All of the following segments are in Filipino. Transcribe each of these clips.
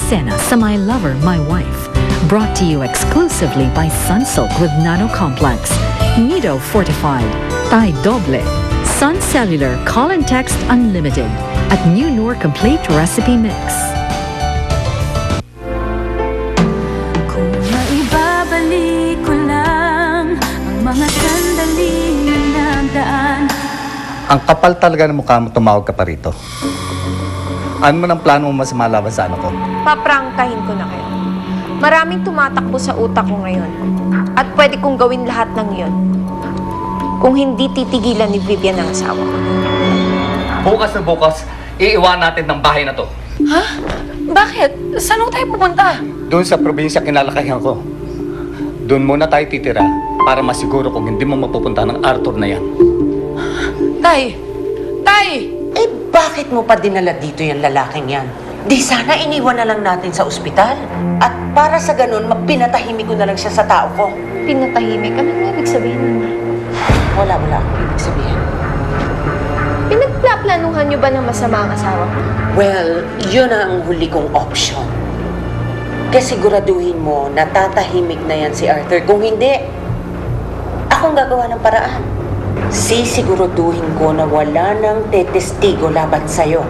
eksena sa My Lover, My Wife. Brought to you exclusively by Sunsilk with Nano Complex, Nido Fortified, Thai Doble, Sun Cellular Call and Text Unlimited, at New Noor Complete Recipe Mix. Kung maibabalik ko lang ang mga sandaling nagdaan. Ang kapal talaga ng mukha mo, tumawag ka pa rito. Ano mo ng plano mo masama laban sa ano ko? Paprangkahin ko na kayo. Maraming tumatakbo sa utak ko ngayon. At pwede kong gawin lahat ng yun. Kung hindi titigilan ni Vivian ang asawa ko. Bukas na bukas, iiwan natin ng bahay na to. Ha? Bakit? Saan tayo pupunta? Doon sa probinsya kinalakayan ko. Doon muna tayo titira para masiguro kung hindi mo mapupunta ng Arthur na yan. Tay! Tay! Eh, bakit mo pa dinala dito yung lalaking yan? Di sana iniwan na lang natin sa ospital. At para sa ganun, magpinatahimik ko na lang siya sa tao ko. Pinatahimik. Anong ibig sabihin nun? Wala akong ibig sabihin. Pinagplaplanuhan niyo ba ng masama ang asawa ko? Well, yun ang huli kong option. Kaya siguraduhin mo na tatahimik na yan si Arthur. Kung hindi, akong gagawa ng paraan. Sisiguraduhin ko na wala nang tetestigo laban sa'yo.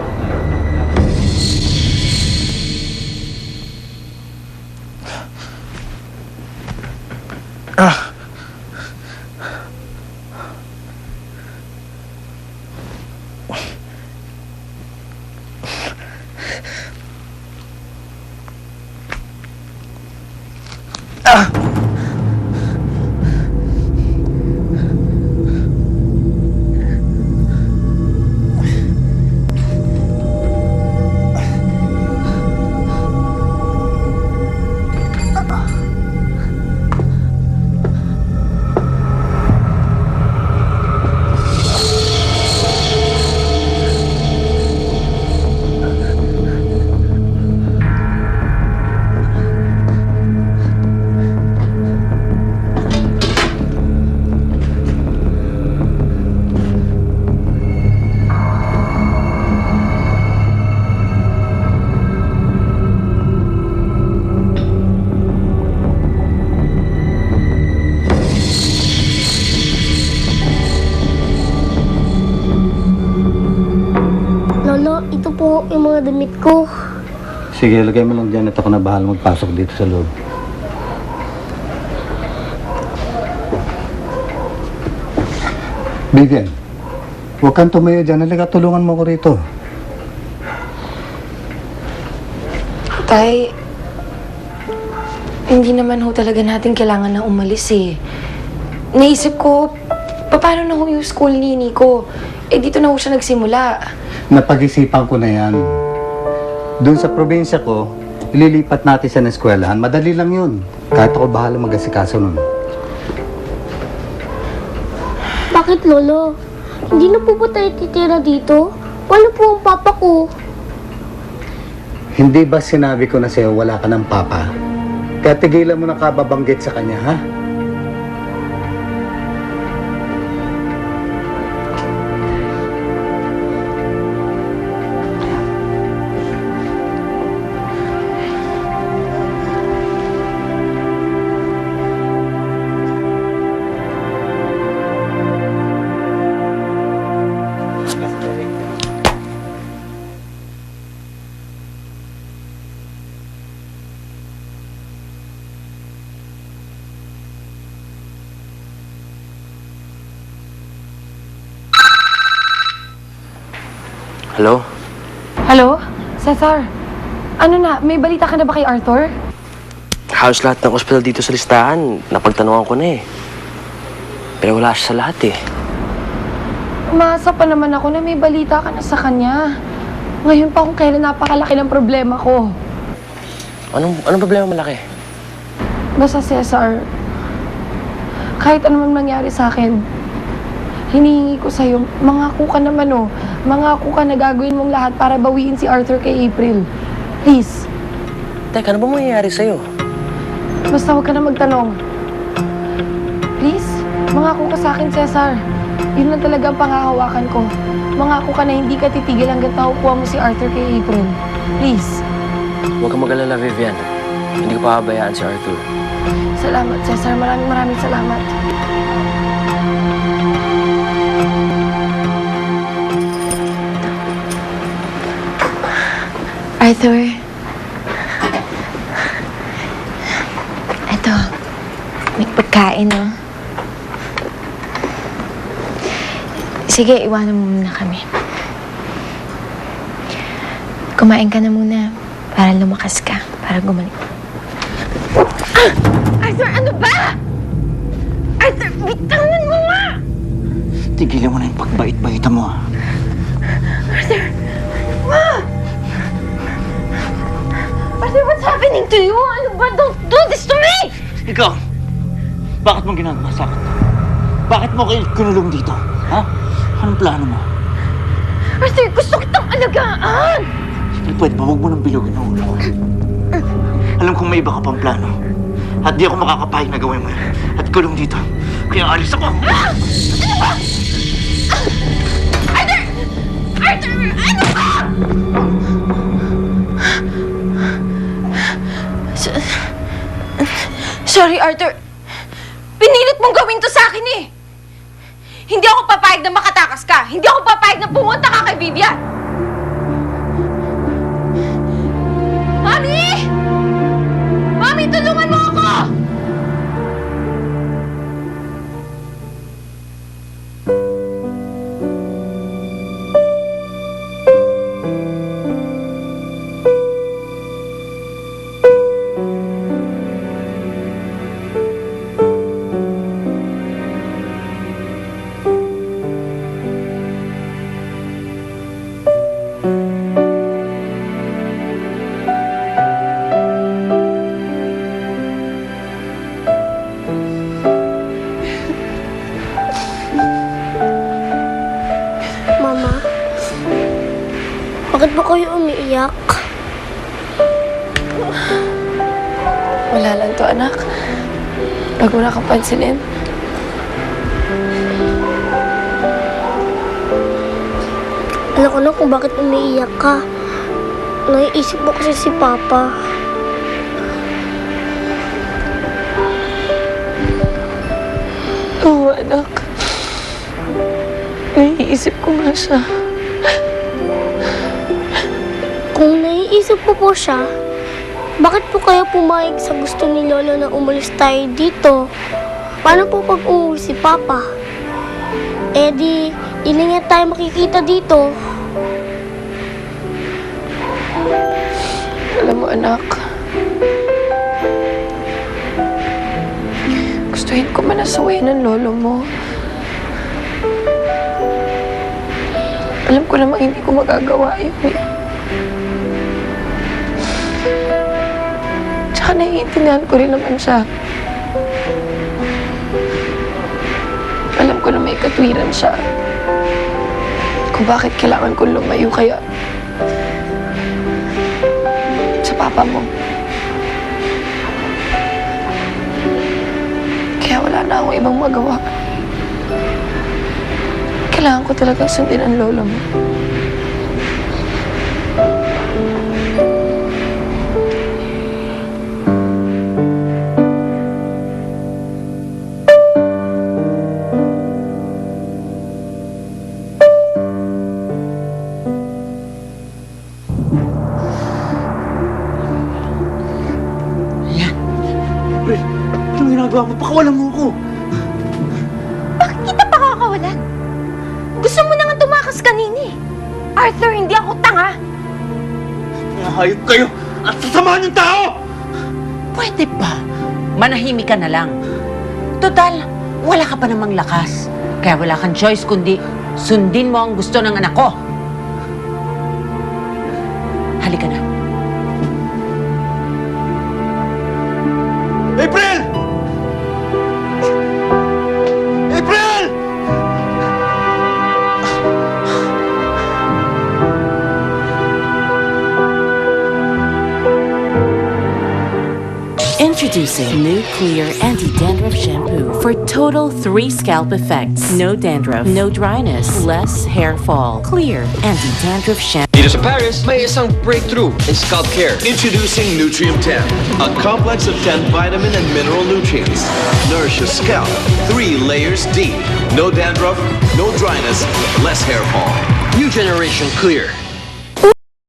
Lolo, ito po yung mga damit ko. Sige, lagay mo lang dyan at ako na bahala magpasok dito sa loob. Vivian, huwag kang tumayo dyan. Halika, tulungan mo ko rito. Tay, hindi naman ho talaga natin kailangan na umalis eh. Naisip ko, paano na ho yung school ni Nico? Eh, dito na ho siya nagsimula. Napag-isipan ko na yan. Doon sa probinsya ko, ililipat natin siya ng eskwelahan. Madali lang yun. Kahit ako bahala mag-asikaso nun. Bakit, Lolo? Hindi na po ba tayo titira dito? Paano po ang papa ko? Hindi ba sinabi ko na sa'yo wala ka ng papa? Kaya tigilan mo na kababanggit sa kanya, ha? Hello? Hello? Cesar? Ano na, may balita ka na ba kay Arthur? Halos lahat ng ospital dito sa listahan, napagtanungan ko na eh. Pero wala siya sa lahat eh. Umasa pa naman ako na may balita ka na sa kanya. Ngayon pa kung kailan napakalaki ng problema ko. Anong problema malaki? Basta Cesar, kahit ano man mangyari sa akin, hinihingi ko sa'yo, mangako ka naman mangako ka na gagawin mong lahat para bawiin si Arthur kay April. Please. Teka, ano ba mangyayari sa'yo? Basta huwag ka na magtanong. Please, mangako ka sa akin, Cesar. Yun lang talaga ang pangahawakan ko. Mangako ka na hindi ka titigil hanggat nakukuha mo si Arthur kay April. Please. Huwag kang mag-alala, Vivian. Hindi ko pahabayaan si Arthur. Salamat, Cesar. Maraming salamat. Arthur. Eto, may pagkain, no? Sige, iwanan mo muna kami. Kumain ka na muna para lumakas ka, para gumaling. Arthur, ano ba? Arthur, bitawan mo nga! Tigilan mo na yung pagbait-baitan mo. Arthur! Ma! Arthur, what's happening to you? Ano ba? Don't do this to me! Ikaw, bakit mo ginagawa sa akin? Bakit mo kayo kinulong dito? Ha? Anong plano mo? Arthur, gusto kitang alagaan! Sige, pwede ba? Huwag mo nang bilogin ang ulo ko. Alam kong may iba ka pang plano. At di ako makakapahig na gawin mo yan. At kulong dito. Kaya alis ako! Ah! Ano ba? Arthur! Arthur! Ano ba? Sorry, Arthur. Pinilit mong gawin to sa akin eh. Hindi ako papayag na makatakas ka. Hindi ako papayag na pumunta ka kay Vivian. Mami! Mami, tulungan mo ako! Mama, bakit ba kayo umiiyak? Wala lang to, anak. Huwag mo na kang pansinin. Alam ko na kung bakit umiiyak ka. Naiisip mo kasi si Papa. Oo, anak. Naiisip ko nga siya. Kung naiisip mo po siya, bakit po kaya pumayag sa gusto ni Lolo na umalis tayo dito? Paano po pag umuwi si Papa? Eh di na nga tayo makikita dito. Alam mo, anak. Gustuhin ko man asawayin ng lolo mo. Alam ko namang hindi ko magagawa yun eh. Tsaka naiintindihan ko rin naman siya. Alam ko na may katwiran siya. Kung bakit kailangan kong lumayo kaya sa papa mo. Kaya wala na akong ibang magawa. Kailangan ko talaga sundin ang lolo mo. April, anong ginagawa mo? Pakawalan mo ako! Bakit kita pakakawalan? Gusto mo na nga tumakas kanina eh. Arthur, hindi ako tanga. Mga hayop kayo! At sasamahan yung tao! Pwede ba? Manahimik ka na lang. Total, wala ka pa namang lakas. Kaya wala kang choice kundi sundin mo ang gusto ng anak ko. Halika na. April! April! Introducing new Clear Anti-Dandruff Shampoo for total 3 scalp effects. No dandruff, no dryness, less hair fall. Clear Anti-Dandruff Shampoo. Dito sa Paris, may isang breakthrough in scalp care. Introducing Nutrium 10, a complex of 10 vitamin and mineral nutrients. Nourishes scalp 3 layers deep. No dandruff, no dryness, less hair fall. New generation Clear.